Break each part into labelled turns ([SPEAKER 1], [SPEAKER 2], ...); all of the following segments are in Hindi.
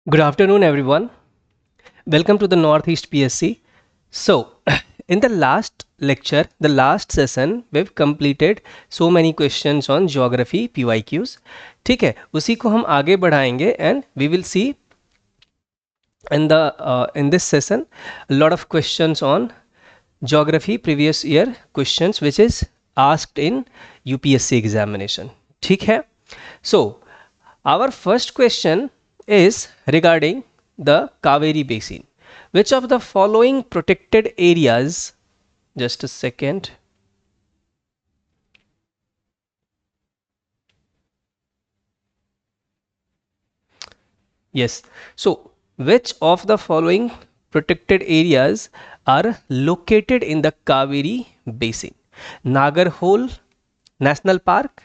[SPEAKER 1] Good afternoon, everyone. Welcome to the Northeast PSC. So, in the last lecture, the last session, we've completed so many questions on geography PYQs. ठीक है, उसी को हम आगे बढ़ाएंगे and we will see in this session a lot of questions on geography previous year questions which is asked in UPSC examination. ठीक है. So, our first question is regarding the Kaveri Basin. Which of the following protected areas, just a second. Yes, so which of the following protected areas are located in the Kaveri Basin? Nagarhole National Park,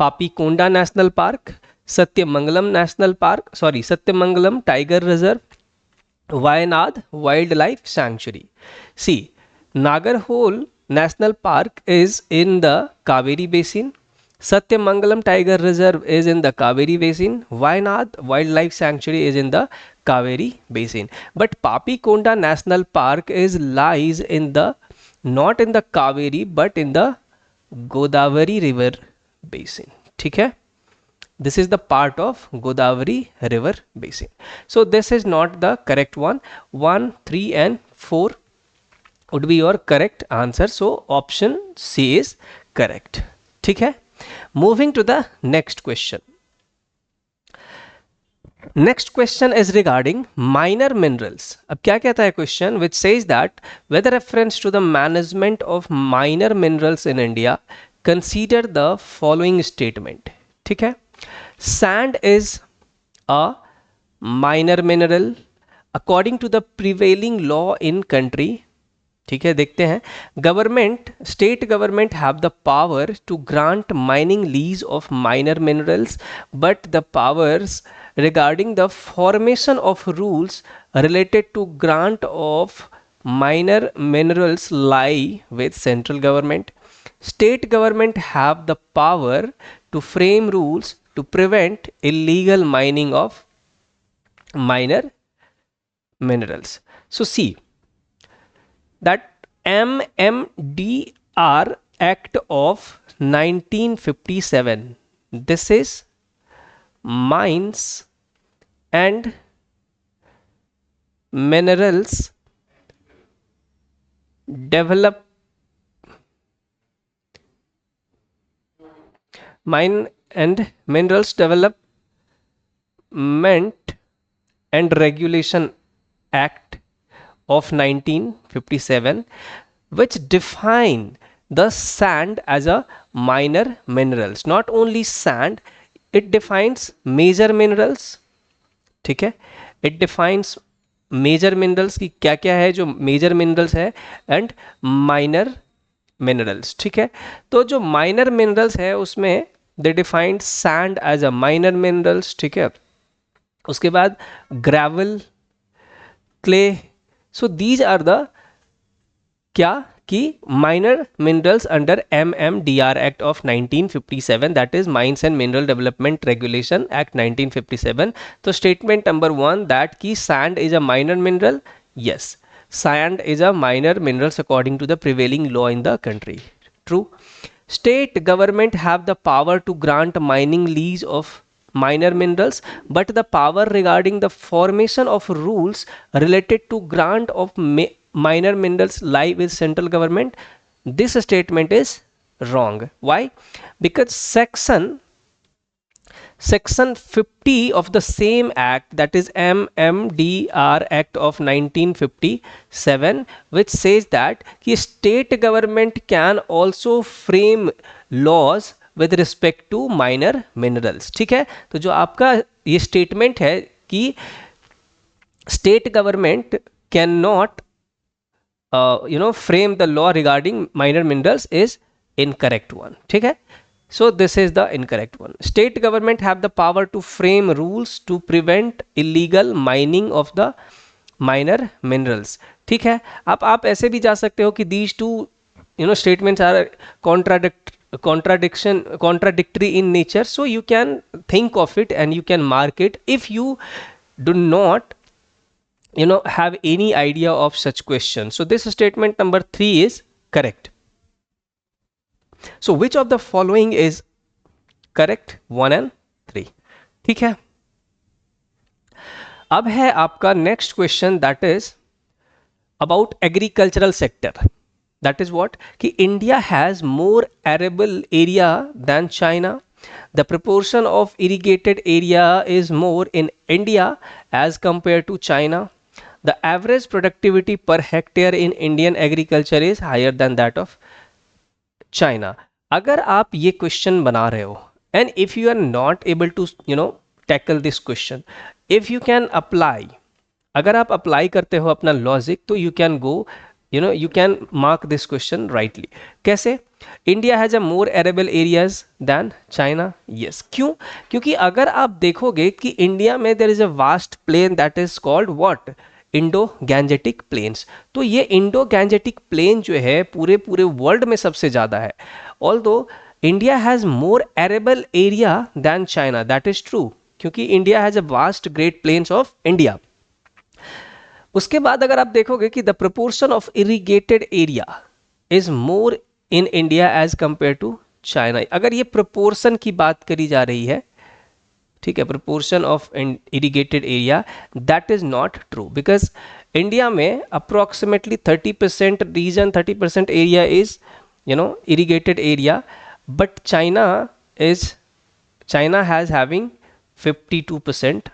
[SPEAKER 1] Papikonda National Park, Satyamangalam National Park, Satyamangalam Tiger Reserve, Wayanad Wildlife Sanctuary. See, Nagarhole National Park is in the Kaveri Basin. Satyamangalam Tiger Reserve is in the Kaveri Basin. Wayanad Wildlife Sanctuary is in the Kaveri Basin. But Papikonda National Park lies in the not in the Kaveri but in the Godavari River Basin. ठीक है? This is the part of Godavari River Basin. So this is not the correct one. 1, 3 and 4 would be your correct answer. So option C is correct. ठीक है? Moving to the next question. Next question is regarding minor minerals. अब क्या कहता है question which says that with reference to the management of minor minerals in India, consider the following statement. ठीक है? Sand is a minor mineral according to the prevailing law in country. ठीक है, देखते हैं. Government, state government have the power to grant mining lease of minor minerals, but the powers regarding the formation of rules related to grant of minor minerals lie with central government. State government have the power to frame rules to prevent illegal mining of minor minerals. So see that MMDR Act of 1957, this is Mines and Minerals Mine and Minerals Development and Regulation Act of 1957, which define the sand as a minor minerals. Not only sand, it defines major minerals. ठीक है, it defines major minerals की क्या क्या है जो major minerals है and minor minerals. ठीक है, तो जो minor minerals है उसमें they defined sand as a minor minerals. ठीक है, उसके बाद gravel, clay. So these are the क्या कि minor minerals under MMDR Act of 1957, that is Mines and Mineral Development Regulation Act 1957. तो statement number 1 that कि sand is a minor mineral, yes, sand is a minor minerals according to the prevailing law in the country. True. State government have the power to grant mining lease of minor minerals, but the power regarding the formation of rules related to grant of minor minerals lie with central government. This statement is wrong. Why? Because section 50 of the same act, that is MMDR Act of 1957, which says that कि state government can also frame laws with respect to minor minerals. ठीक है, तो जो आपका ये स्टेटमेंट है कि state government can not frame the law regarding minor minerals is incorrect one. ठीक है, so this is the incorrect one. State government have the power to frame rules to prevent illegal mining of the minor minerals. ठीक है, आप ऐसे भी जा सकते हो कि these two statements are contradictory in nature, so you can think of it and you can mark it. If you do not have any idea of such question. So this statement number 3 is correct. So which of the following is correct? 1 and 3. ठीक है, अब है आपका next question, that is about agricultural sector. That is what कि India has more arable area than China. The proportion of irrigated area is more in India as compared to China. The average productivity per hectare in Indian agriculture is higher than that of China. अगर आप ये क्वेश्चन बना रहे हो and if you are not able to tackle this question, if you can apply, अगर आप अप्लाई करते हो अपना लॉजिक तो you can go you can mark this question rightly. कैसे? India has a more arable areas than China. Yes, क्यों? क्योंकि अगर आप देखोगे कि इंडिया में there is a vast plain that is called what? Indo Gangetic plains. तो ये इंडो गैंजेटिक प्लेन जो है पूरे वर्ल्ड में सबसे ज़्यादा है. Although India has more arable area than China, that is true, क्योंकि India has a vast great plains of India. उसके बाद अगर आप देखोगे कि the proportion of irrigated area is more in India as compare to China. अगर ये प्रोपोर्शन की बात करी जा रही है, ठीक है, proportion of irrigated area, that is not true, because India में approximately 30% region, 30% area is irrigated area, but China has having 52%,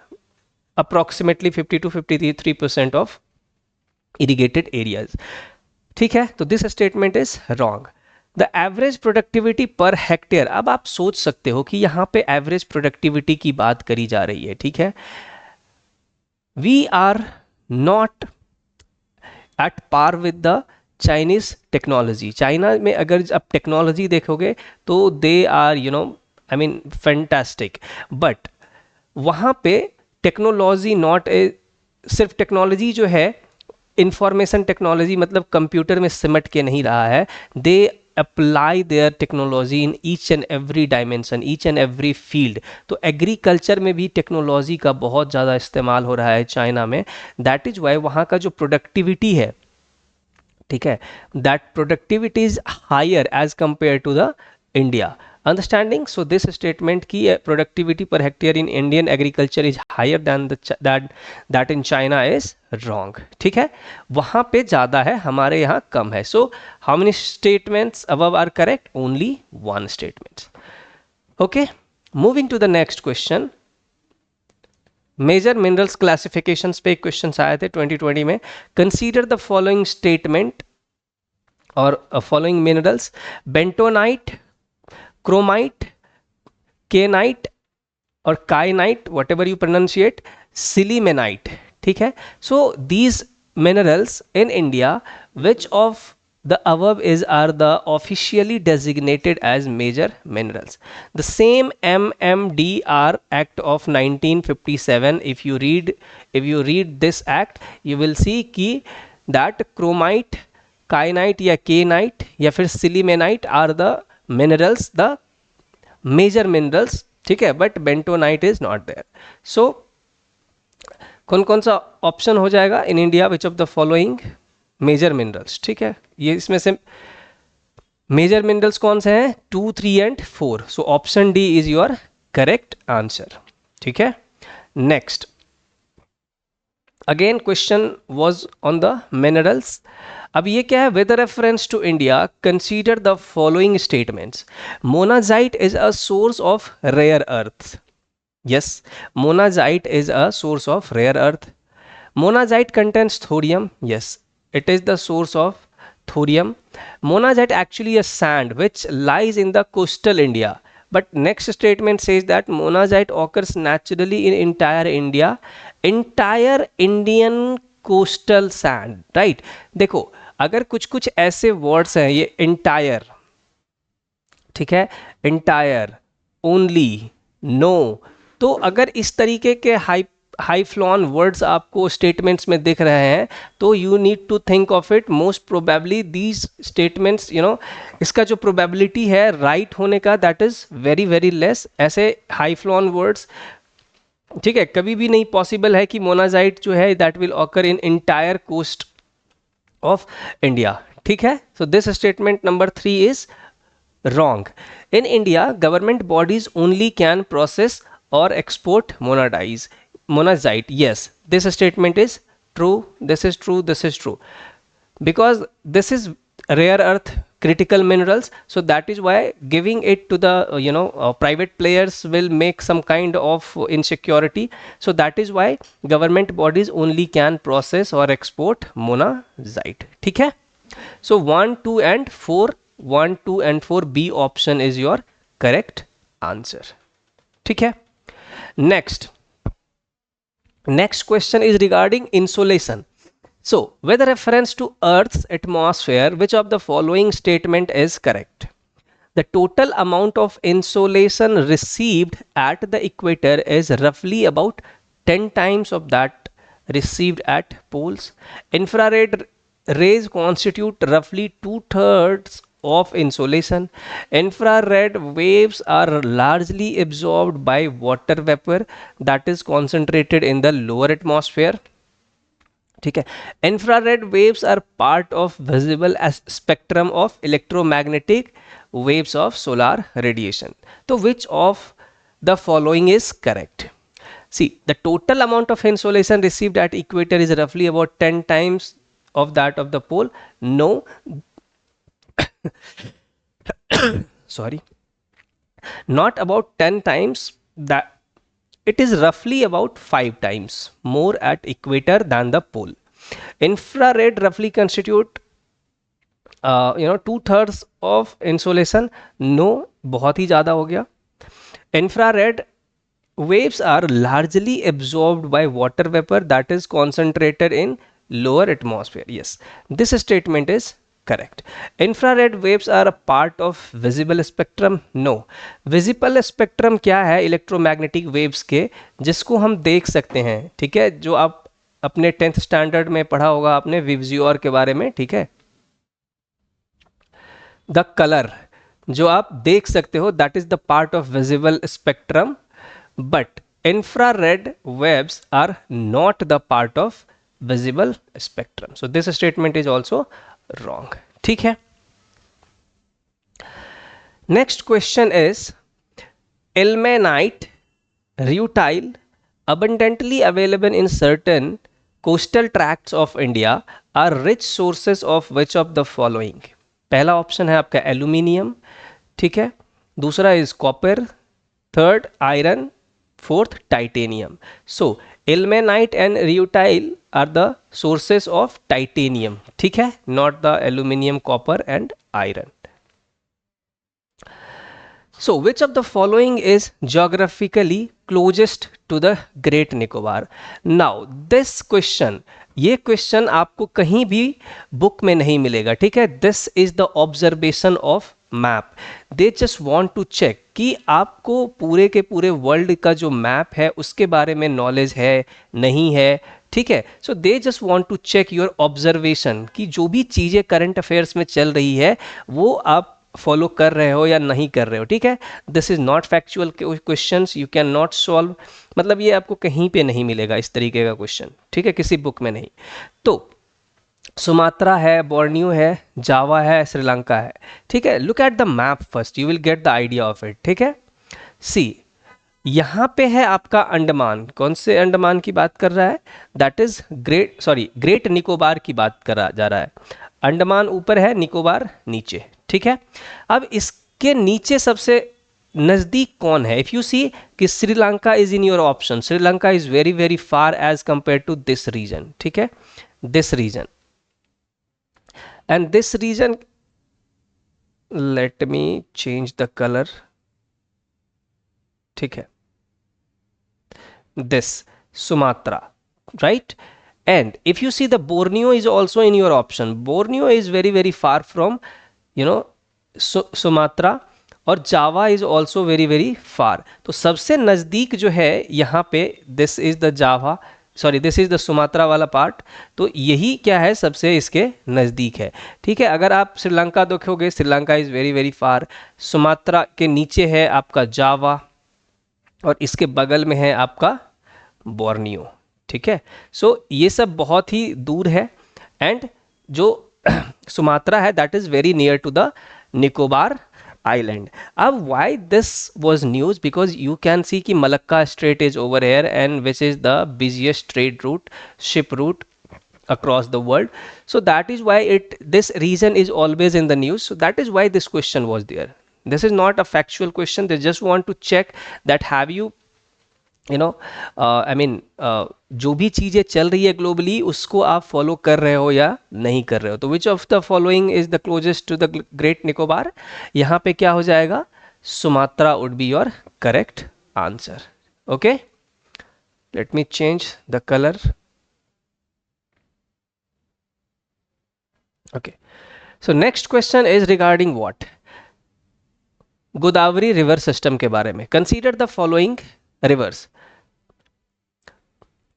[SPEAKER 1] approximately 50 to 53% of irrigated areas. ठीक है, तो this statement is wrong. The average productivity per hectare. अब आप सोच सकते हो कि यहां पे एवरेज प्रोडक्टिविटी की बात करी जा रही है, ठीक है. We are not at par with the Chinese technology. China में अगर आप टेक्नोलॉजी देखोगे तो they are I mean fantastic, but वहां पे टेक्नोलॉजी नॉट ए, सिर्फ टेक्नोलॉजी जो है इंफॉर्मेशन टेक्नोलॉजी मतलब कंप्यूटर में सिमट के नहीं रहा है. They apply there technology in each and every dimension, each and every field. तो एग्रीकल्चर में भी टेक्नोलॉजी का बहुत ज़्यादा इस्तेमाल हो रहा है चाइना में. दैट इज वाई वहाँ का जो प्रोडक्टिविटी है, ठीक है, that productivity is higher as compare to the India. Understanding? So this statement की productivity per hectare in Indian agriculture is higher than that in China is wrong. ठीक है, वहाँ पे ज़्यादा है, हमारे यहाँ कम है. So how many statements above are correct? Only one statement. Okay, moving to the next question. Major minerals classifications पे क्वेश्चन आए थे 2020 में. कंसीडर द फॉलोइंग स्टेटमेंट और following minerals: bentonite, chromite, kyanite और kyanite, whatever you pronunciate, sillimanite. ठीक है, so these minerals in India, which of the above is are the officially designated as major minerals? The same MMDR Act of 1957, if you read this act, you will see कि that chromite, kyanite या केनाइट या फिर सिलीमेनाइट are the minerals, the major minerals. ठीक है, but bentonite is not there. So कौन कौन सा ऑप्शन हो जाएगा in India? Which of the following major minerals? ठीक है, ये इसमें से मेजर मिनरल्स कौन से हैं? 2, 3 and 4. So option D is your correct answer. ठीक है, next again question was on the minerals. अब ये क्या है? With reference to India consider the following statements. Monazite is a source of rare earth. Yes, monazite is a source of rare earth. Monazite contains thorium. Yes, it is the source of thorium. Monazite actually a sand which lies in the coastal India. But next statement says that monazite occurs naturally in entire India, entire Indian coastal sand. Right? देखो, अगर कुछ कुछ ऐसे वर्ड्स हैं, ये entire, ठीक है, entire, only, no, तो अगर इस तरीके के हाई फ्लॉन वर्ड्स आपको स्टेटमेंट्स में दिख रहे हैं तो you need to think of it. Most probably these statements इसका जो प्रोबेबिलिटी है राइट होने का that is very very less. ऐसे हाई फ्लॉन वर्ड्स ठीक है, कभी भी नहीं पॉसिबल है कि मोनाजाइट जो है that will occur in entire coast of India. ठीक है, so this statement number 3 is wrong. In India, government bodies only can process or export monazite. Yes, this statement is true. This is true. This is true. Because this is rare earth critical minerals, so that is why giving it to the private players will make some kind of insecurity. So that is why government bodies only can process or export monazite. ठीक है, so 1 2 and 4, 1 2 and 4 B option is your correct answer. ठीक है, next question is regarding insolation. So with reference to Earth's atmosphere, which of the following statement is correct? The total amount of insolation received at the equator is roughly about 10 times of that received at poles. Infrared rays constitute roughly 2/3 of insolation. Infrared waves are largely absorbed by water vapor that is concentrated in the lower atmosphere. ठीक है, infrared waves are part of visible spectrum of electromagnetic waves of solar radiation. So which of the following is correct? See, the total amount of insolation received at equator is roughly about 10 times of that of the pole. No, sorry, not about 10 times, that it is roughly about 5 times more at equator than the pole. Infrared roughly constitute 2/3 of insolation. No, बहुत ही ज़्यादा हो गया. Infrared waves are largely absorbed by water vapor that is concentrated in lower atmosphere. Yes, this statement is correct. Infrared waves are a part of visible spectrum. No, visible spectrum क्या है इलेक्ट्रोमैग्नेटिक वेव्स के, जिसको हम देख सकते हैं. ठीक है, जो आप अपने 10th स्टैंडर्ड में पढ़ा होगा आपने विवजियोर के बारे में. ठीक है, द कलर जो आप देख सकते हो that is the part of visible spectrum, but infrared waves are not the part of visible spectrum. So this statement is also wrong. ठीक है, next question is ilmenite, rutile, abundantly available in certain coastal tracts of India, are rich sources of which of the following? पहला ऑप्शन है आपका एल्यूमिनियम. ठीक है, दूसरा is copper, third iron, fourth titanium. So ilmenite and rutile are the sources of titanium. ठीक है, not the aluminum, copper and iron. So which of the following is geographically closest to the Great Nicobar? Now this question, ये क्वेश्चन आपको कहीं भी बुक में नहीं मिलेगा. ठीक है, this is the observation of map. They just want to check कि आपको पूरे के पूरे वर्ल्ड का जो मैप है उसके बारे में नॉलेज है नहीं है. ठीक है, so they just want to check your observation कि जो भी चीज़ें करंट अफेयर्स में चल रही है वो आप फॉलो कर रहे हो या नहीं कर रहे हो. ठीक है, this is not factual questions, you can not solve. मतलब ये आपको कहीं पे नहीं मिलेगा इस तरीके का क्वेश्चन. ठीक है, किसी बुक में नहीं. तो सुमात्रा है, बोर्नियो है, जावा है, श्रीलंका है. ठीक है, look at the map first, you will get the idea of it. ठीक है, सी यहाँ पे है आपका अंडमान. कौन से अंडमान की बात कर रहा है? दैट इज ग्रेट निकोबार की बात करा जा रहा है. अंडमान ऊपर है, निकोबार नीचे. ठीक है, अब इसके नीचे सबसे नज़दीक कौन है? इफ़ यू सी कि Sri Lanka is in your option, Sri Lanka is very very far as compare to this region. ठीक है, this region and this region, let me change the colour. ठीक है, this Sumatra, right? And if you see the Borneo is also in your option. Borneo is very very far from Sumatra, और Java is also very very फार. तो सबसे नज़दीक जो है यहाँ पे this is the Java, this is the Sumatra वाला पार्ट. तो यही क्या है, सबसे इसके नज़दीक है. ठीक है, अगर आप श्रीलंका देखोगे, Sri Lanka is very very far. Sumatra के नीचे है आपका जावा और इसके बगल में है आपका बोर्नियो, ठीक है। सो ये सब बहुत ही दूर है, एंड जो सुमात्रा है that is very near to the Nicobar island. अब why this was news, because you can see कि Malacca strait is over here and which is the busiest trade route, ship route across the world. So that is why this region is always in the news. So that is why this question was there. This is not a factual question. They just want to check that have you जो भी चीजें चल रही है ग्लोबली उसको आप फॉलो कर रहे हो या नहीं कर रहे हो। तो which of the following is the closest to the great Nicobar? यहाँ पे क्या हो जाएगा? Sumatra would be your correct answer. Okay, let me change the colour. Okay, so next question is regarding what? Godavari river system के बारे में। Consider the following rivers: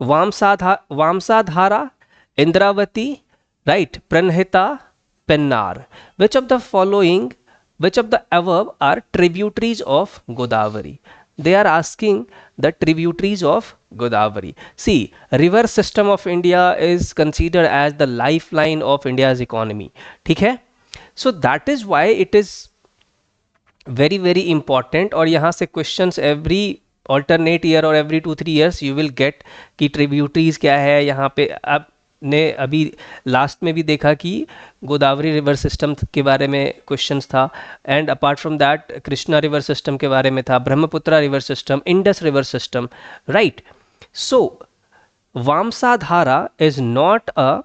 [SPEAKER 1] Vamsadhara, Indravati, right, Pranhita, Pennar. Which of the following, which of the above are tributaries of Godavari? They are asking the tributaries of Godavari. See, river system of India is considered as the lifeline of India's economy. ठीक है? So that is why it is very very important। और यहाँ से questions every alternate year और every 2-3 years you will get कि tributaries क्या है। यहाँ पे अब ने अभी लास्ट में भी देखा कि गोदावरी रिवर सिस्टम के बारे में क्वेश्चंस था, and apart from that Krishna river system के बारे में था, Brahmaputra river system, Indus river system, right. So Vamsadhara is not a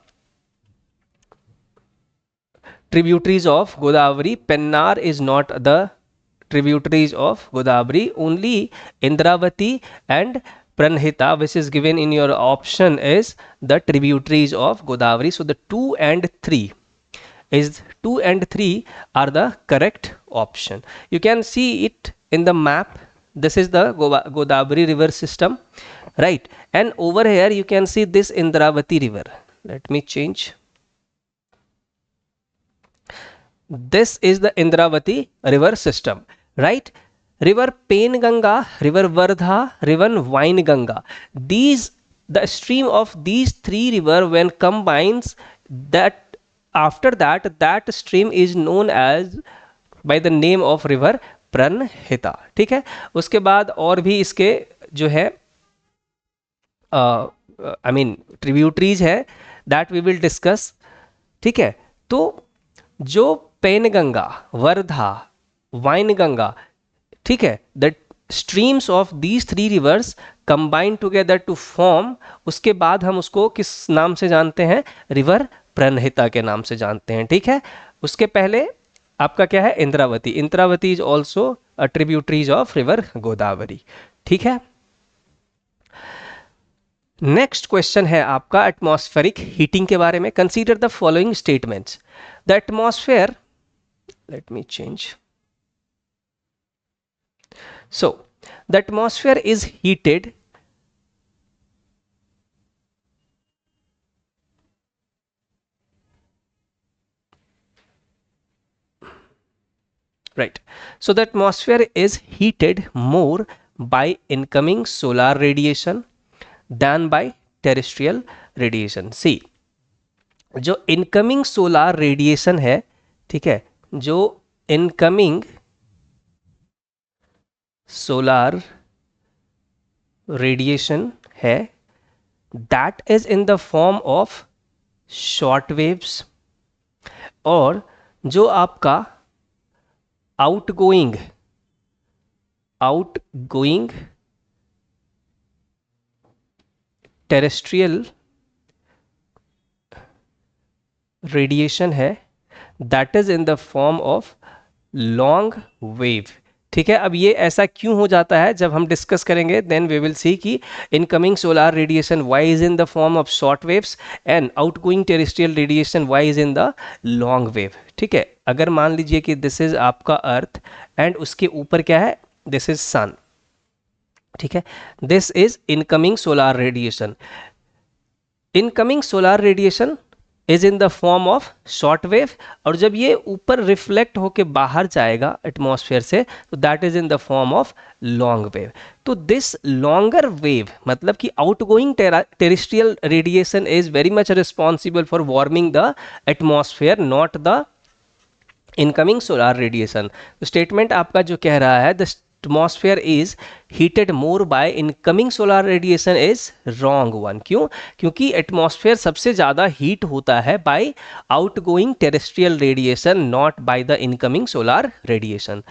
[SPEAKER 1] tributaries of Godavari, Pennar is not the tributaries of Godavari, only Indravati and Pranhita, which is given in your option, is the tributaries of Godavari. So the 2 and 3 are the correct option. You can see it in the map. This is the Godavari river system, right? And over here you can see this Indravati river. Let me change. This is the Indravati river system, right? River Penganga, river Vardha, river Wainganga. The stream of these 3 rivers when combines, that after that stream is known as by the name of river Pranhita, ठीक है। उसके बाद और भी इसके जो है ट्रिब्यूटरीज है, दैट वी विल डिस्कस, ठीक है। तो जो पेनगंगा, वर्धा, वाइनगंगा, ठीक है, the streams of these 3 rivers combine together to form, उसके बाद हम उसको किस नाम से जानते हैं? रिवर प्रणहिता के नाम से जानते हैं, ठीक है। उसके पहले आपका क्या है? Indravati. Indravati is also a tributaries of river Godavari, ठीक है। नेक्स्ट क्वेश्चन है आपका एटमॉस्फेरिक हीटिंग के बारे में। Consider the following statements: the atmosphere, let me change. So the atmosphere is heated right, so the atmosphere is heated more by incoming solar radiation than by terrestrial radiation. See, जो incoming solar radiation है, ठीक है, जो इनकमिंग सोलार रेडिएशन है, that is in the form of short waves, और जो आपका आउटगोइंग टेरेस्ट्रियल रेडिएशन है, that is in the form of long wave, ठीक है। अब ये ऐसा क्यों हो जाता है जब हम डिस्कस करेंगे, देन वी विल सी कि incoming solar radiation why is in the form of short waves and outgoing terrestrial radiation why is in the long wave, ठीक है। अगर मान लीजिए कि दिस इज आपका अर्थ एंड उसके ऊपर क्या है? दिस इज सन, ठीक है। This is incoming solar radiation. Incoming solar radiation is in the form of short wave, और जब ये ऊपर रिफ्लेक्ट होके बाहर जाएगा एटमॉस्फेयर से तो that is in the form of long wave. तो दिस लॉन्गर वेव मतलब कि outgoing terrestrial radiation is very much responsible for warming the atmosphere, not the incoming solar radiation. Statement आपका जो कह रहा है the atmosphere is heated more by incoming solar radiation is wrong one. क्यों? क्योंकि एटमॉस्फेयर सबसे ज़्यादा हीट होता है by outgoing terrestrial radiation, not by the incoming solar radiation.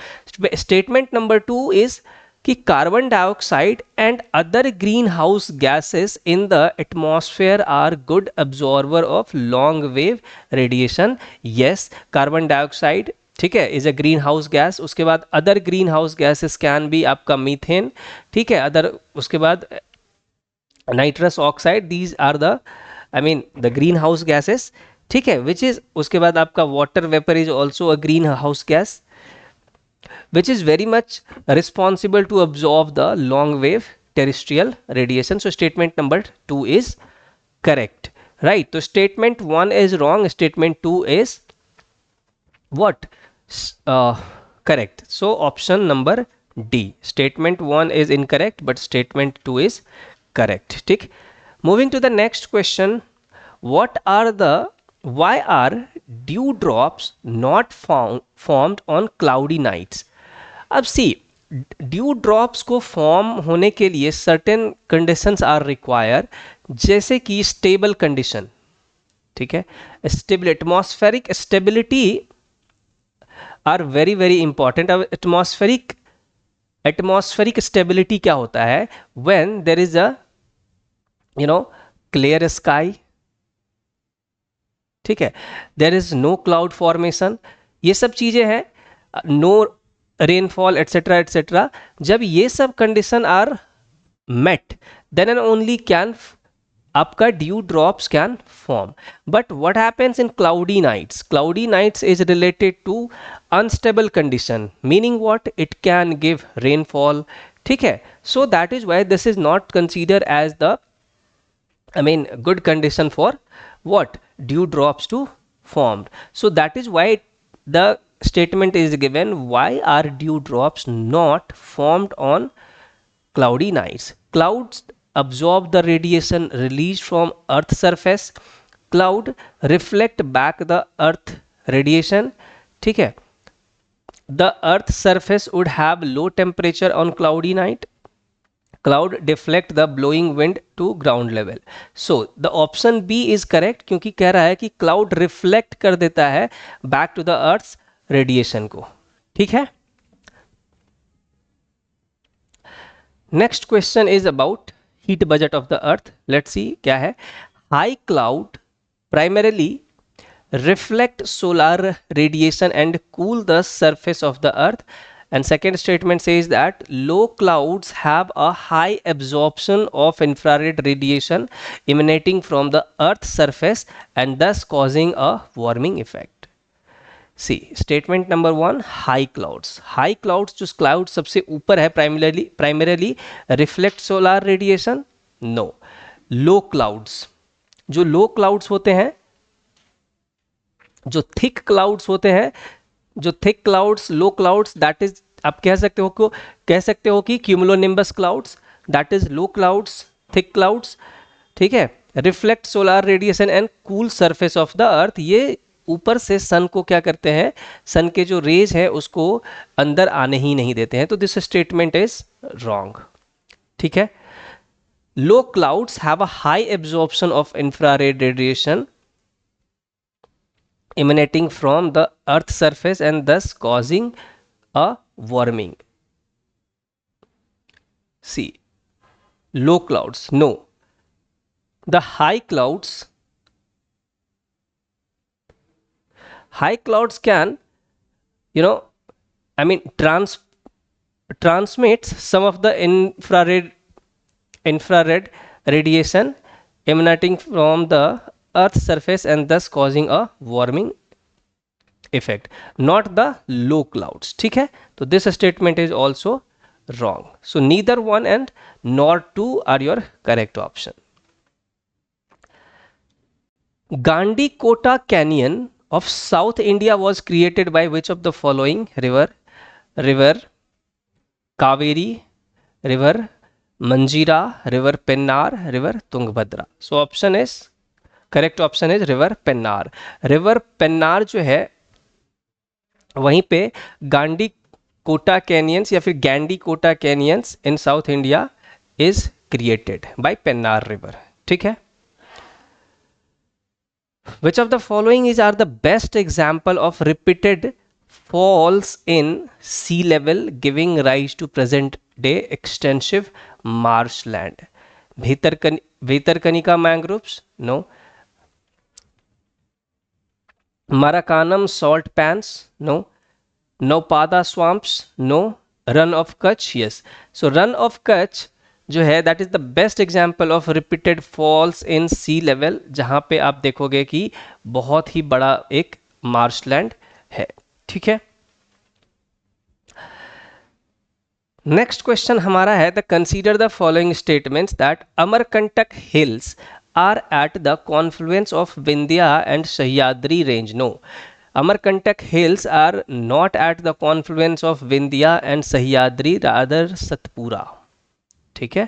[SPEAKER 1] Statement number 2 is कि carbon dioxide and other green house gases in the atmosphere are good absorber of long wave radiation. Yes, carbon dioxide ठीक है is a green house gas. उसके बाद other green house gases can be आपका मीथेन, ठीक है, अदर उसके बाद nitrous oxide, these are the I mean the green house gases, ठीक है, विच इज उसके बाद आपका water vapour is also a green house gas which is very much responsible to absorb the long wave terrestrial radiation. So statement number 2 is correct, right? So statement 1 is wrong, statement 2 is what? Correct. So option number D, statement 1 is incorrect but statement 2 is correct. ठीक. Moving to the next question, why are dewdrops not formed on cloudy nights? अब सी, ड्यू ड्रॉप्स को फॉर्म होने के लिए सर्टेन कंडीशंस आर रिक्वायर, जैसे कि स्टेबल कंडीशन, ठीक है, stable atmospheric stability are very very important. अब एटमॉस्फेरिक स्टेबिलिटी क्या होता है? When there is a clear sky, ठीक है, there is no cloud formation, ये सब चीजें हैं, नो रेनफॉल एटसेट्रा एटसेट्रा. जब ये सब condition are met then and only can आपका dew drops can form. But what happens in cloudy nights? Cloudy nights is related to unstable condition, meaning what? It can give rainfall, ठीक है. So that is why this is not consider as the good condition for what? Dew drops to formed. So that is why the statement is given, why are dew drops not formed on cloudy nights? Clouds absorb the radiation released from earth surface. Cloud reflect back the earth radiation, ठीक है. The earth surface would have low temperature on cloudy night. Cloud deflect the blowing wind to ground level. So the option B is correct, क्योंकि कह रहा है कि cloud reflect कर देता है back to the earth's radiation को, ठीक है. Next question is about heat budget of the earth. Let's see क्या है. High cloud primarily reflect solar radiation and cool the surface of the earth. And second statement says that low clouds have a high absorption of infrared radiation emanating from the earth's surface and thus causing a warming effect. See, statement number 1, high clouds. High clouds, जो cloud सबसे ऊपर है, primarily reflect solar radiation? No. Low clouds, जो low clouds होते हैं, जो thick clouds होते हैं, जो thick clouds, low clouds, that is आप कह सकते हो कि cumulonimbus clouds, that is low clouds, thick clouds, ठीक है, reflect solar radiation and cool surface of the earth. ये ऊपर से सन को क्या करते हैं, सन के जो रेज है उसको अंदर आने ही नहीं देते हैं. तो दिस स्टेटमेंट इज रॉन्ग, ठीक है. Low clouds have a high absorption of infrared radiation emanating from the earth surface and thus causing a warming. See, low clouds, no. The high clouds can transmits some of the infrared radiation emanating from the earth surface and thus causing a warming effect, not the low clouds, ठीक है. तो this statement is also wrong. So neither 1 and nor 2 are your correct option. Gandikota Canyon of South India was created by which of the following river? River Kaveri, river Manjira, river Pennar, river Tungabhadra. So option is correct option is river Pennar. River Pennar जो है वहीं पे गांडी कोटा कैनियंस या फिर Gandikota canyons in south India is created by Pennar river. ठीक है. Which of the following is are the best example of repeated falls in sea level giving rise to present day extensive marshland? Bhitarkanika mangroves? No. Marakanam salt pans? No. Naupada swamps? No. Run of Kutch? Yes. So run of Kutch जो है that is the best example of repeated falls in sea level, जहां पे आप देखोगे कि बहुत ही बड़ा एक मार्शलैंड है. ठीक है. नेक्स्ट क्वेश्चन हमारा है the consider the following statements that Amarkantak hills are at the confluence of Vindhya and Sahyadri range. No, Amarkantak hills are not at the confluence of Vindhya and Sahyadri, rather Satpura. ठीक है.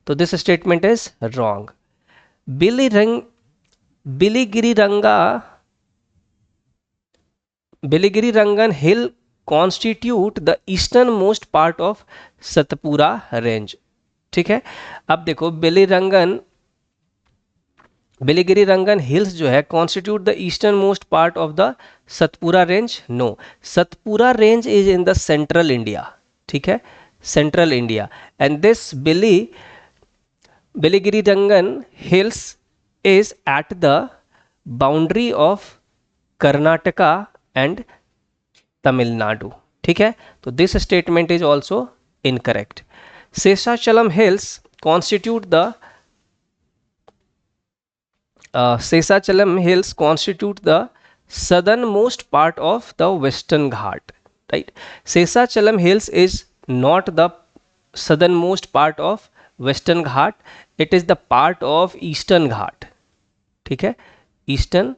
[SPEAKER 1] तो this statement is wrong. Biligiri Rangan hill constitute the eastern most part of Satpura range. ठीक है. अब देखो बिलीगिरी रंगन हिल्स जो है constitute the eastern most part of the Satpura range. No, Satpura range is in the central India. ठीक है, central India, and this Biligiri Rangan hills is at the boundary of Karnataka and Tamil Nadu. ठीक है. तो this statement is also incorrect. Seshachalam hills constitute the southernmost part of the Western Ghat. Right. Seshachalam hills is not the southernmost part of Western Ghat, it is the part of Eastern Ghat. ठीक है, Eastern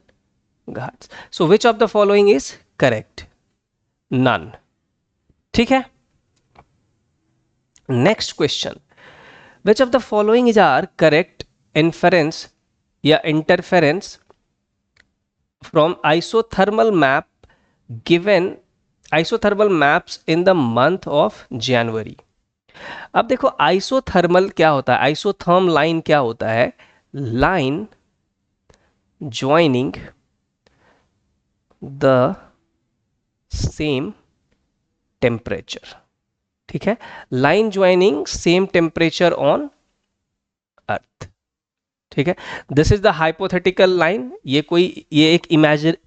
[SPEAKER 1] Ghats. So which of the following is correct? None. ठीक है. Next question. Which of the following is our correct inference या interference from isothermal maps in the month of January? अब देखो आइसोथर्मल क्या होता है, आइसोथर्म लाइन क्या होता है? Line joining the same temperature. ठीक है, line joining same temperature on earth. ठीक है. This is the hypothetical line. ये एक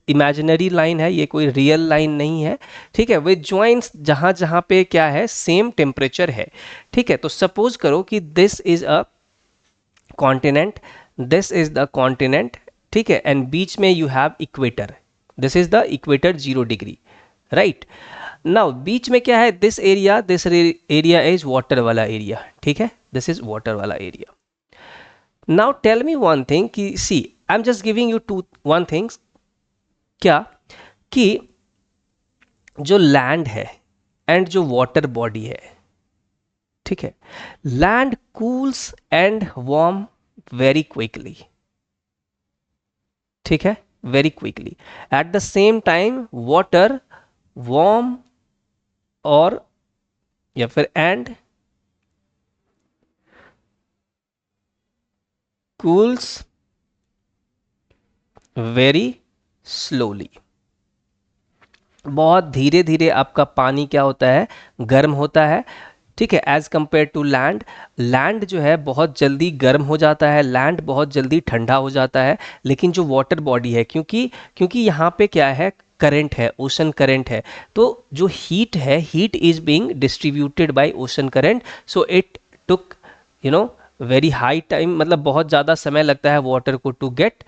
[SPEAKER 1] इमेजिनरी लाइन है, ये कोई रियल लाइन नहीं है. ठीक है. विद ज्वाइंस जहां जहां पे क्या है, सेम टेम्परेचर है. ठीक है. तो सपोज करो कि this is a continent, this is the continent. ठीक है. एंड बीच में you have equator, this is the equator 0 degree. Right. Now बीच में क्या है, दिस एरिया इज वाटर वाला एरिया. ठीक है, दिस इज वाटर वाला area. Now tell me one thing कि see I'm just giving you one things, क्या कि जो लैंड है एंड जो वाटर बॉडी है, ठीक है, land cools and warm very quickly. ठीक है, very quickly. Eight the same time water warm और या फिर एंड cools very slowly. बहुत धीरे धीरे आपका पानी क्या होता है, गर्म होता है. ठीक है, as compare to land. Land जो है बहुत जल्दी गर्म हो जाता है, लैंड बहुत जल्दी ठंडा हो जाता है. लेकिन जो वाटर बॉडी है, क्योंकि यहाँ पे क्या है, करंट है, ओशन करंट है, तो जो हीट है, heat is being distributed by ocean current. So it took very high time, मतलब बहुत ज़्यादा समय लगता है वाटर को टू गेट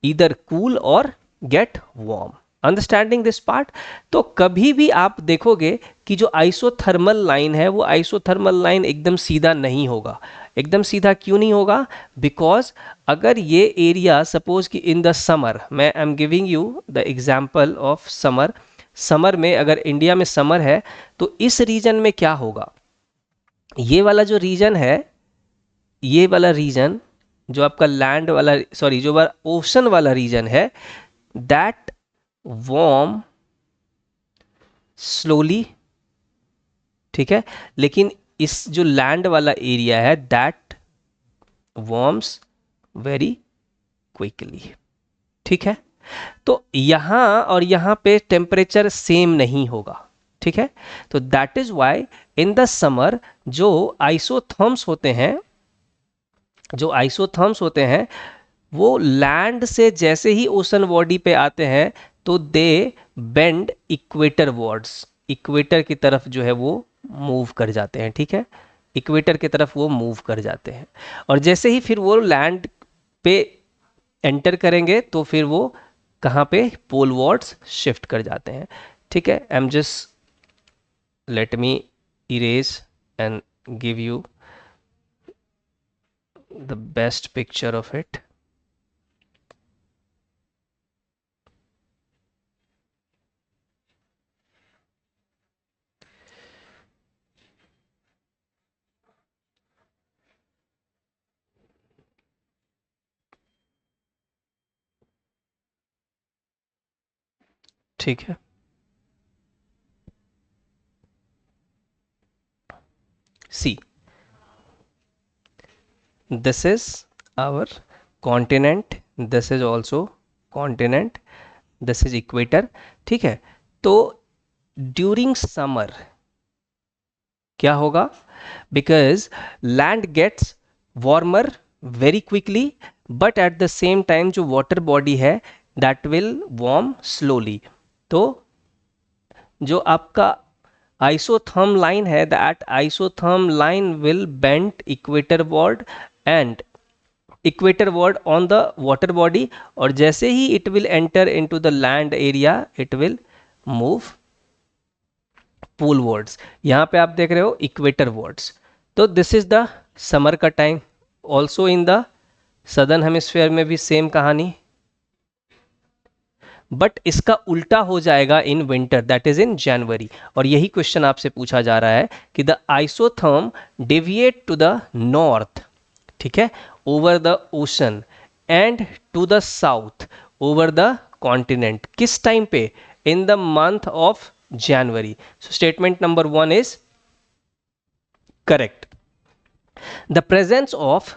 [SPEAKER 1] ईदर कूल और get warm. Understanding this part. तो कभी भी आप देखोगे कि जो आइसोथर्मल लाइन है वो आइसोथर्मल लाइन एकदम सीधा नहीं होगा। एकदम सीधा क्यों नहीं होगा? बिकॉज अगर ये एरिया सपोज कि इन द समर, मैं I am giving you the example of summer, summer में अगर इंडिया में समर है तो इस रीजन में क्या होगा, ये वाला जो रीजन है, ये वाला रीजन जो आपका लैंड वाला, सॉरी जो ओशन वाला रीजन है, दैट वार्म स्लोली, ठीक है, लेकिन इस जो लैंड वाला एरिया है दैट वार्म्स वेरी क्विकली, ठीक है। तो यहां और यहां पे टेम्परेचर सेम नहीं होगा, ठीक है। तो that is why in the summer जो आइसोथर्म्स होते हैं, जो आइसोथर्म्स होते हैं वो लैंड से जैसे ही ओशन बॉडी पे आते हैं तो दे बेंड इक्वेटर वर्ड्स, इक्वेटर की तरफ जो है वो मूव कर जाते हैं, ठीक है, इक्वेटर की तरफ वो मूव कर जाते हैं। और जैसे ही फिर वो लैंड पे एंटर करेंगे तो फिर वो कहाँ पे पोल वर्ड्स शिफ्ट कर जाते हैं, ठीक है। I am just let me erase and give you the best picture of it. ठीक है, सी this is our continent, this is also continent, this is equator, ठीक है। तो ड्यूरिंग समर क्या होगा, because land gets warmer very quickly but at the same time जो वाटर बॉडी है दैट विल वार्म स्लोली। तो जो आपका isotherm line है, that isotherm line will bend equatorward and equatorward on the water body, और जैसे ही it will enter into the land area it will move polewards। यहाँ पे आप देख रहे हो equatorwards। तो this is the summer का time, also in the southern hemisphere में भी सेम कहानी, बट इसका उल्टा हो जाएगा in winter, that is in January. और यही क्वेश्चन आपसे पूछा जा रहा है कि the isotherm deviate to the north, ठीक है, over the ocean and to the south over the continent, किस टाइम पे, in the month of January. So statement number 1 is correct. The presence of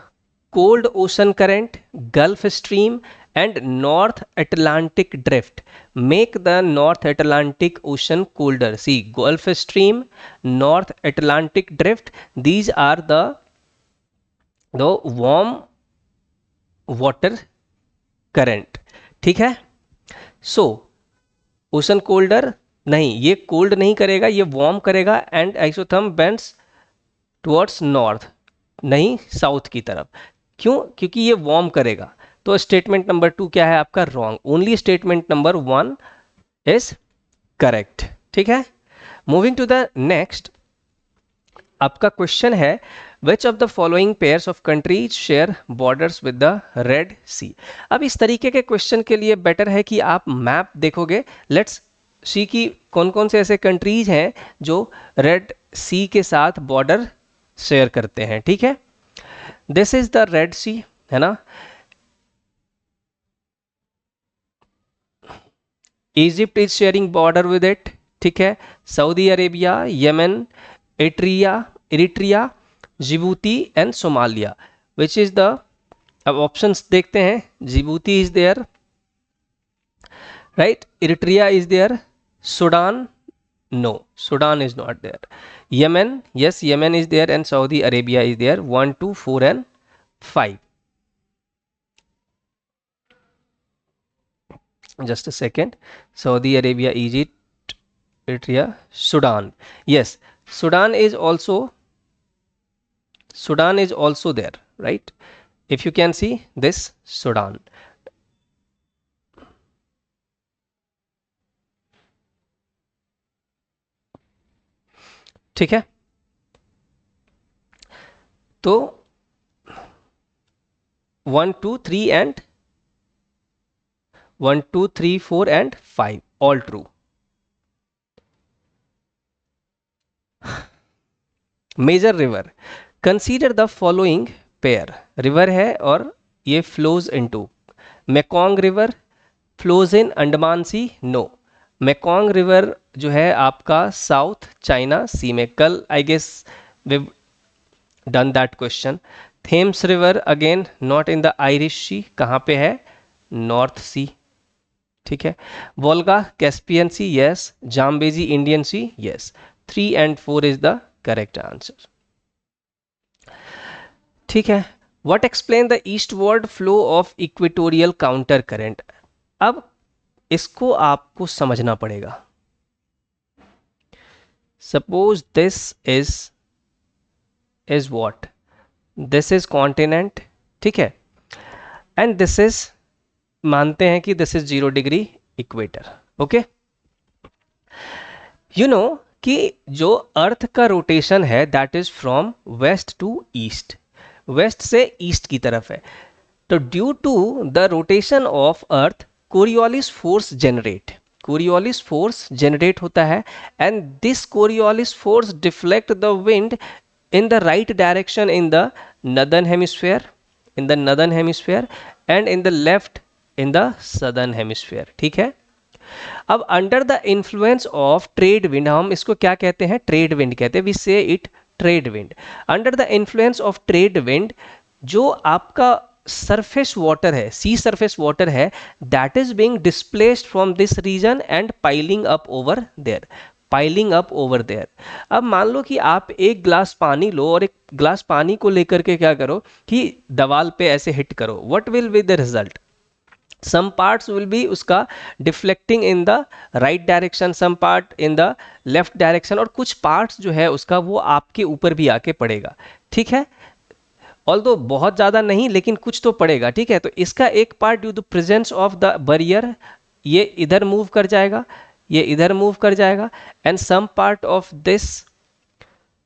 [SPEAKER 1] cold ocean current, Gulf Stream, and North Atlantic drift make the North Atlantic Ocean colder. See, Gulf Stream, North Atlantic drift, these are the warm water current. ठीक है, सो ओशन कोल्डर नहीं, ये कोल्ड नहीं करेगा, ये वार्म करेगा, and isotherm bends towards north, नहीं साउथ की तरफ। क्यों? क्योंकि ये वार्म करेगा। तो स्टेटमेंट नंबर 2 क्या है आपका? Wrong. Only statement number 1 is correct, ठीक है। मूविंग टू द नेक्स्ट, आपका क्वेश्चन है which of the following pairs of countries share borders with the red sea. अब इस तरीके के क्वेश्चन के लिए बेटर है कि आप मैप देखोगे। लेट्स सी कि कौन कौन से ऐसे कंट्रीज हैं जो रेड सी के साथ बॉर्डर शेयर करते हैं, ठीक है। This is the red Sea, है ना। Egypt is sharing border with it, ठीक है। Saudi Arabia, Yemen, Eritrea, Djibouti and Somalia. Which is the, अब ऑप्शंस देखते हैं। Djibouti is there, right, Eritrea is there, Sudan, no, Sudan is not there. Yemen, yes, Yemen is there, and Saudi Arabia is there. 1 2 4 and 5. Just a second. Saudi Arabia, Egypt, Eritrea, Sudan. Yes, Sudan is also there, right? If you can see this Sudan, ठीक है, तो 1 2 3 and 1 2 3 4 and 5 all true. Major river, consider the following pair, river है और ये flows into Mekong river flows in Andaman sea, no, Mekong river जो है आपका साउथ चाइना सी में, कल I guess we done that question. Thames river again not in the Irish sea, कहाँ पे है, नॉर्थ सी, ठीक है। Volga Caspian sea, yes. Zambezi Indian C, yes. 3 and 4 is the correct answer, ठीक है। What explain the eastward flow of equatorial counter current, अब इसको आपको समझना पड़ेगा। Suppose this is what, this is continent, ठीक है, एंड दिस इज, मानते हैं कि this is 0 degree equator, okay. You know कि जो अर्थ का रोटेशन है that is from west to east, west से ईस्ट की तरफ है, तो due to the rotation of earth Coriolis force generate, Coriolis force generate होता है, and this Coriolis force deflect the wind in the right direction in the northern hemisphere, in the northern hemisphere and in the left in the southern hemisphere, ठीक है। अब under the influence of trade wind, हम इसको क्या कहते हैं, ट्रेड विंड कहते हैं, we say it trade wind. Under the influence of trade wind जो आपका सरफेस वाटर है, सी सरफेस वाटर है, that is being displaced from this region and piling up over there, piling up over there. अब मान लो कि आप एक ग्लास पानी लो और एक ग्लास पानी को लेकर के क्या करो कि दीवार पे ऐसे हिट करो, what will be the result, some parts will be उसका deflecting in the right direction, some part in the left direction, और कुछ parts जो है उसका वो आपके ऊपर भी आके पड़ेगा, ठीक है। ऑल्दो बहुत ज़्यादा नहीं लेकिन कुछ तो पड़ेगा, ठीक है। तो इसका एक part due to presence of the barrier ये इधर मूव कर जाएगा, ये इधर मूव कर जाएगा, and some part of this,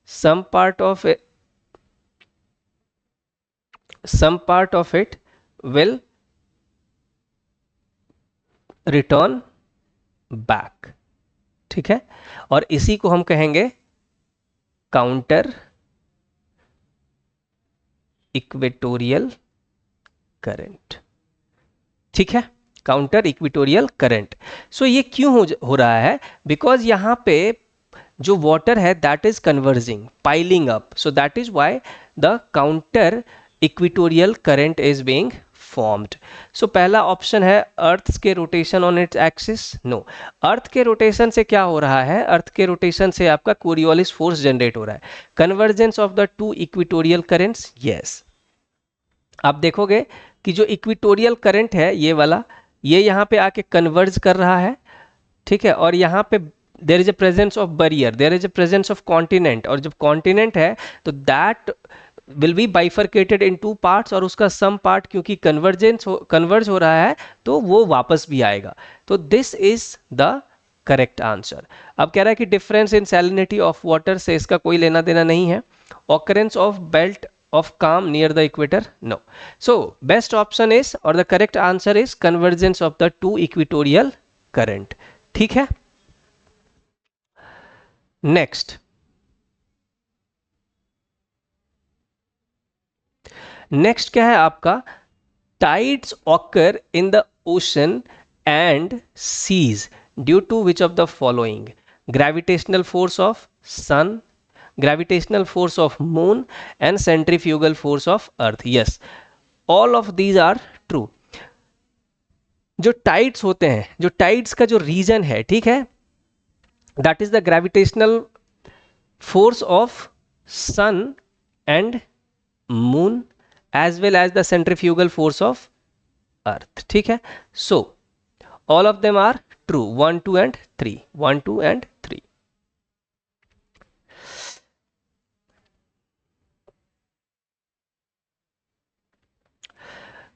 [SPEAKER 1] some part of some part of it will return back, ठीक है। और इसी को हम कहेंगे काउंटर इक्वेटोरियल करंट, ठीक है, काउंटर इक्वेटोरियल करंट। सो ये क्यों हो रहा है, बिकॉज यहां पे जो वाटर है that is converging, piling up, so that is why the counter equatorial current is being formed. So पहला ऑप्शन है अर्थ के rotation on its axis, no, earth के रोटेशन से क्या हो रहा है, अर्थ के रोटेशन से आपका कोरियोलिस फोर्स जनरेट हो रहा है। Convergence of the two equatorial currents, yes. आप देखोगे कि जो इक्वेटोरियल करंट है ये वाला, ये यहाँ पे आके कन्वर्ज कर रहा है, ठीक है, और यहाँ पे there is a presence of barrier, there is a presence of continent, और जब कॉन्टिनेंट है तो that will be bifurcated in two parts, और उसका सम पार्ट क्योंकि कन्वर्ज हो रहा है तो वो वापस भी आएगा। तो this is the correct answer. अब कह रहा है कि difference in salinity of water से इसका कोई लेना देना नहीं है। Occurrence of belt of calm near the equator, no. So best option is, और the correct answer is convergence of the two equatorial current, ठीक है। नेक्स्ट, नेक्स्ट क्या है आपका, tides occur in the ocean and seas due to which of the following, gravitational force of sun, gravitational force of moon and centrifugal force of earth, yes, all of these are true. जो टाइड्स होते हैं, जो टाइड्स का जो रीजन है, ठीक है, that is the gravitational force of sun and moon as well as the centrifugal force of earth, ठीक है। so all of them are true, 1 2 and 3, 1 2 and 3।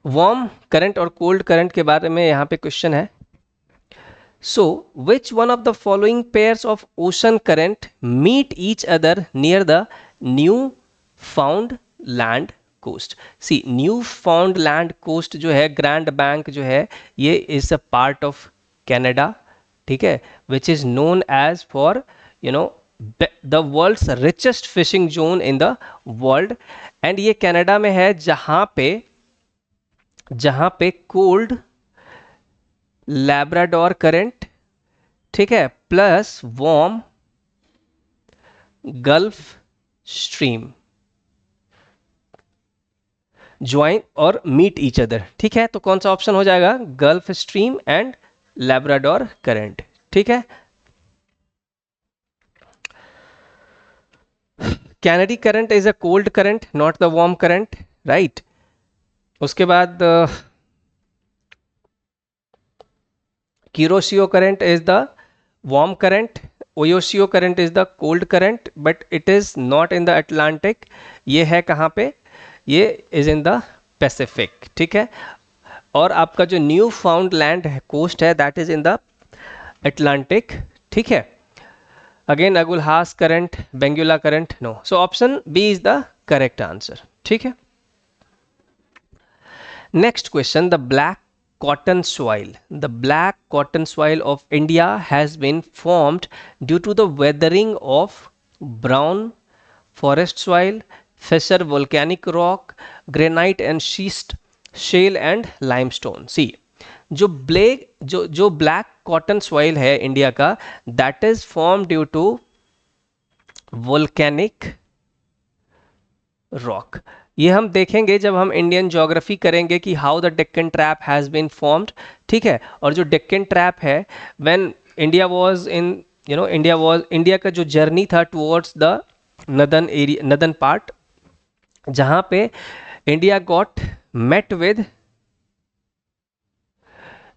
[SPEAKER 1] Warm current और कोल्ड करंट के बारे में यहाँ पे क्वेश्चन है। So which one of the following pairs of ocean current meet each other near the new found land coast? See, Newfoundland coast जो है, ग्रैंड बैंक जो है, ये is a part of Canada, ठीक है, which is known as for you know the world's richest fishing zone in the world. And ये कनाडा में है, जहां पे कोल्ड लैब्राडोर करंट, ठीक है, plus warm Gulf Stream join और मीट ईच अदर, ठीक है। तो कौन सा ऑप्शन हो जाएगा? Gulf Stream and Labrador current, ठीक है। Canary current is a cold current, not the warm current, right. उसके बाद Kuroshio current is the warm current, Oyashio current is the cold current, but it is not in the Atlantic. ये है कहाँ पे? ये इज इन द पैसिफिक, ठीक है। और आपका जो न्यू फाउंड लैंड कोस्ट है, that is in the Atlantic, ठीक है। Again Agulhas current, Benguela current, no. So option B is the correct answer, ठीक है। Next question, the black cotton soil. The black cotton soil of India has been formed due to the weathering of brown forest soil, fissure volcanic rock, granite and schist, shale and limestone. See, जो ब्लैक कॉटन सॉइल है इंडिया का, that is form due to volcanic rock. ये हम देखेंगे जब हम इंडियन ज्योग्राफी करेंगे कि how the Deccan trap has been formed, ठीक है। और जो डेक्कन ट्रैप है, when India was in India का जो जर्नी था towards the northern area, northern part, जहां पे India got met with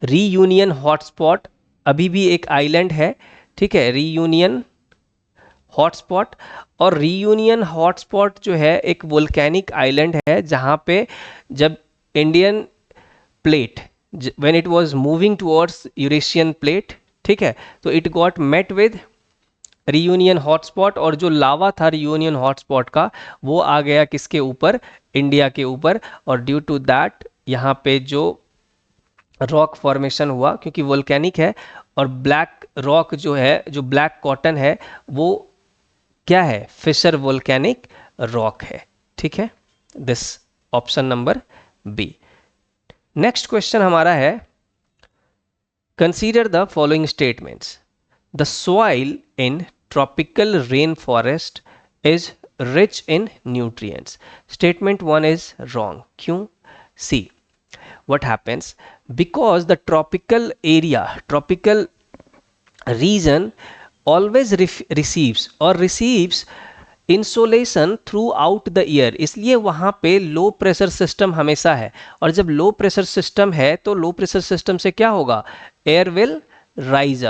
[SPEAKER 1] Reunion hotspot, अभी भी एक आइलैंड है, ठीक है, रीयूनियन हॉटस्पॉट। और रीयूनियन हॉटस्पॉट जो है एक वोल्केनिक आइलैंड है, जहां पे जब Indian plate when it was moving towards Eurasian plate, ठीक है, तो it got met with Reunion hotspot, और जो लावा था रीयूनियन हॉटस्पॉट का, वो आ गया किसके ऊपर? इंडिया के ऊपर। और ड्यू टू दैट यहाँ पे जो रॉक फॉर्मेशन हुआ, क्योंकि वोल्केनिक है, और ब्लैक रॉक जो है, जो ब्लैक कॉटन है, वो क्या है? फिशर वोल्केनिक रॉक है, ठीक है। This option number B. Next question हमारा है, consider the following statements. The soil in tropical rain forest is rich in nutrients. Statement one is wrong. क्यों? See, what happens? Because the tropical region always receives insolation throughout the year, इसलिए वहाँ पे लो प्रेशर सिस्टम हमेशा है। और जब लो प्रेशर सिस्टम है, तो लो प्रेशर सिस्टम से क्या होगा? Air will rise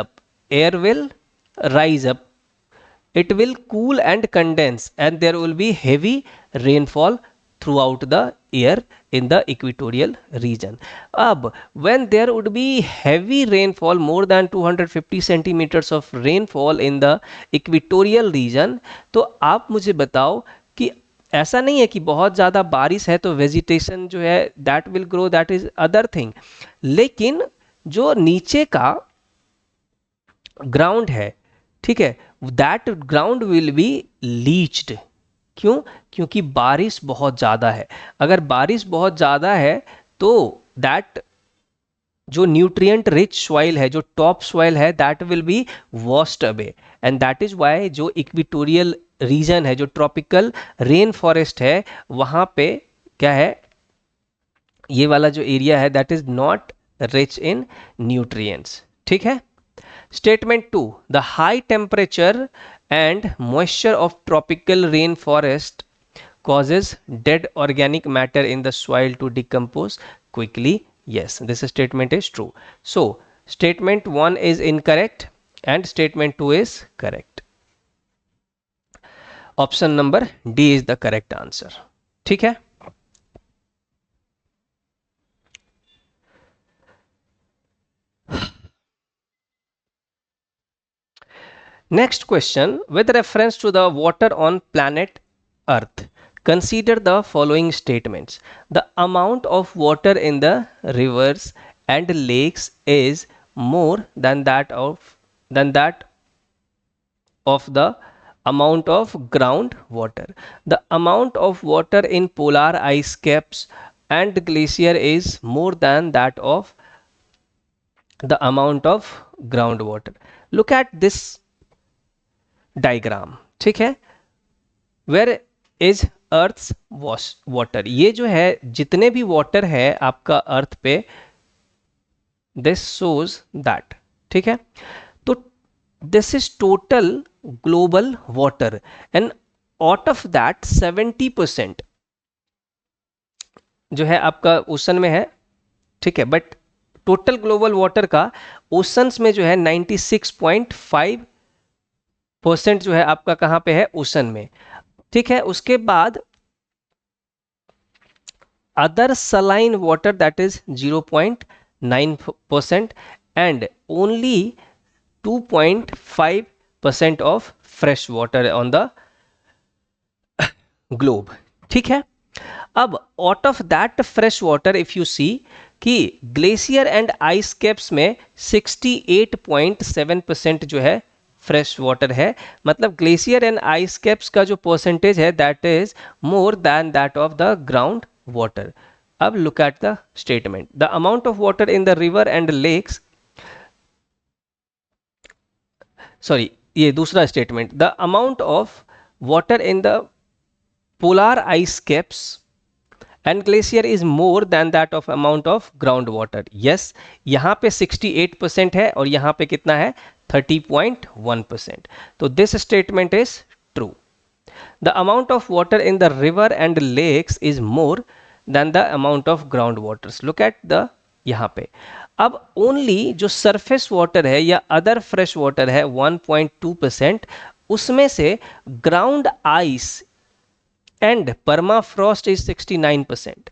[SPEAKER 1] up, it will cool and condense, and there will be heavy rainfall throughout the year in the equatorial region. Ab, when there would be heavy rainfall, more than 250 centimeters of rainfall in the equatorial region, तो आप मुझे बताओ कि ऐसा नहीं है कि बहुत ज़्यादा बारिश है तो वेजिटेशन जो है that will grow, that is other thing. लेकिन जो नीचे का ग्राउंड है, ठीक है, that ground will be leached. क्यों? क्योंकि बारिश बहुत ज़्यादा है। अगर बारिश बहुत ज़्यादा है तो दैट जो न्यूट्रिएंट रिच सॉइल है, जो टॉप सॉइल है, that will be washed away, and that is why जो इक्वेटोरियल रीजन है, जो ट्रॉपिकल रेन फॉरेस्ट है, वहाँ पे क्या है? ये वाला जो एरिया है, that is not rich in nutrients, ठीक है। Statement 2. The high temperature and moisture of tropical rainforest causes dead organic matter in the soil to decompose quickly. Yes, this statement is true. So, statement 1 is incorrect and statement 2 is correct. Option number D is the correct answer. ठीक है? Next question, with reference to the water on planet Earth, consider the following statements. The amount of water in the rivers and lakes is more than that of the amount of groundwater. The amount of water in polar ice caps and glacier is more than that of the amount of groundwater. Look at this diagram, ठीक है. Where is Earth's water? ये जो है जितने भी वाटर है आपका अर्थ पे, दिस shows that, ठीक है. तो this is total global water and out of that 70% जो है आपका ओशन में है, ठीक है. बट टोटल ग्लोबल वाटर का ओशंस में जो है 96.5% जो है आपका कहां पे है, ओशन में, ठीक है. उसके बाद other saline water that is 0.9% and only 2.5% of fresh water on the globe, ठीक है. अब out of that fresh water if you see कि ग्लेशियर एंड आइस कैप्स में 68.7% जो है फ्रेश वाटर है. मतलब ग्लेशियर एंड आइस कैप्स का जो परसेंटेज है that is more than that of the ground water. अब look at the statement. The amount of water in the river and lakes, sorry ये दूसरा स्टेटमेंट. The amount of water in the polar ice caps and glacier is more than that of amount of groundwater. Yes, यहाँ पे 68% है और यहाँ पे कितना है, 30.1%. तो this statement is true. The amount of water in the river and lakes is more than the amount of groundwaters. Look at the यहाँ पे. अब only जो surface water है या other fresh water है 1.2%, उसमें से ground ice and permafrost is 69%.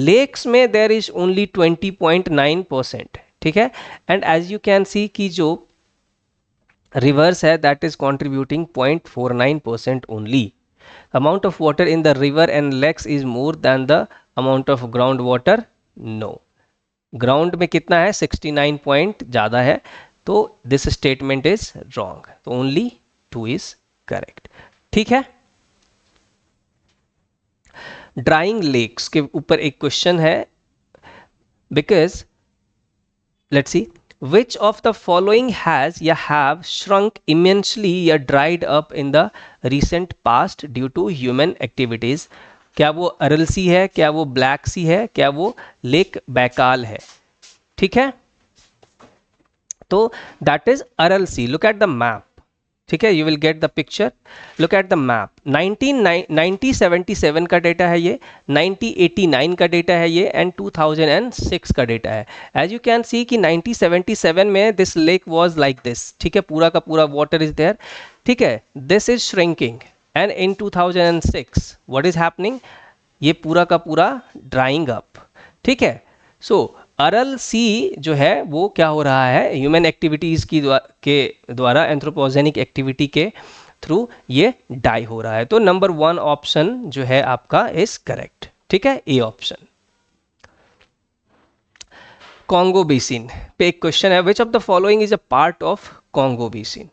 [SPEAKER 1] lakes में there is only 20.9%, ठीक है. and as you can see कि जो rivers है that is contributing 0.49% only. amount of water in the river and lakes is more than the amount of groundwater. no, ground में कितना है, 69 point ज़्यादा है. तो this statement is wrong. तो only 2 is correct, ठीक है. ड्राइंग लेक्स के ऊपर एक क्वेश्चन है. Because let's see, which of the following has या हैव श्रंक इमेंसली या dried up in the recent past due to human activities. क्या वो अरल सी है, क्या वो ब्लैक सी है, क्या वो लेक बैकाल है, ठीक है. तो that is Aral Sea. Look at the map, ठीक है. You will get the picture. Look at the map. 1977 का डेटा है ये, 1989 का डेटा है ये एंड 2006 का डेटा है. एज यू कैन सी कि 1977 में this lake was like this, ठीक है. पूरा का पूरा वाटर इज देयर, ठीक है. This is shrinking and in 2006 what is happening, ये पूरा का पूरा ड्राइंग अप, ठीक है. सो अरल सी जो है वो क्या हो रहा है, ह्यूमन एक्टिविटीज़ के द्वारा एंथ्रोपोजेनिक एक्टिविटी के थ्रू ये डाई हो रहा है. तो नंबर 1 ऑप्शन जो है आपका इज करेक्ट, ठीक है, ए ऑप्शन. कॉन्गो बेसिन पे एक क्वेश्चन है. Which of the following is a part of Congo basin.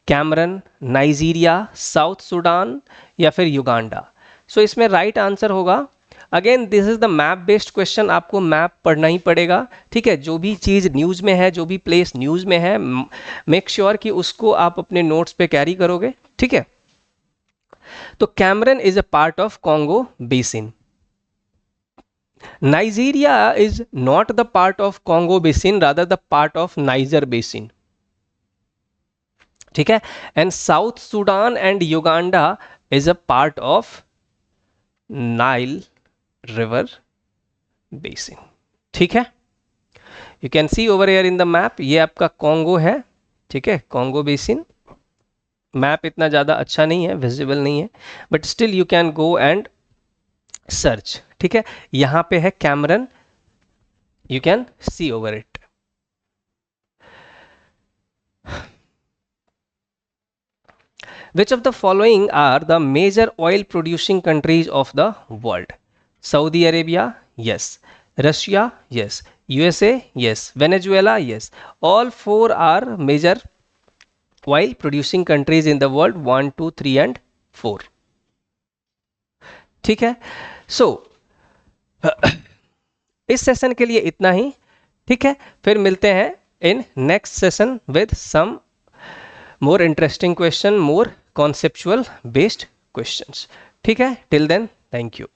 [SPEAKER 1] Cameron, Nigeria, south Sudan या फिर युगांडा. सो इसमें राइट आंसर होगा, again this is the map based question, आपको मैप पढ़ना ही पड़ेगा, ठीक है. जो भी चीज़ न्यूज़ में है, जो भी प्लेस न्यूज़ में है, मेक श्योर कि उसको आप अपने नोट्स पे कैरी करोगे, ठीक है. तो Cameron is a part of Congo basin. Nigeria is not the part of Congo basin, rather the part of niger basin, ठीक है. And south Sudan and Uganda is a part of Nile river basin, ठीक है. You can C over here in the map, ये आपका कॉन्गो है, ठीक है. कॉन्गो बेसिन मैप इतना ज़्यादा अच्छा नहीं है, विजिबल नहीं है, but still you can go and search, ठीक है. यहाँ पे है Cameron, you can C over it. Which of the following are the major oil producing countries of the world? Saudi Arabia, yes. Russia, yes. USA, yes. Venezuela, yes. All four are major oil producing countries in the world. 1, 2, 3 and 4. ठीक है. So इस सेशन के लिए इतना ही. ठीक है, फिर मिलते हैं in next session with some more interesting question, more conceptual based questions. ठीक है, टिल देन थैंक यू.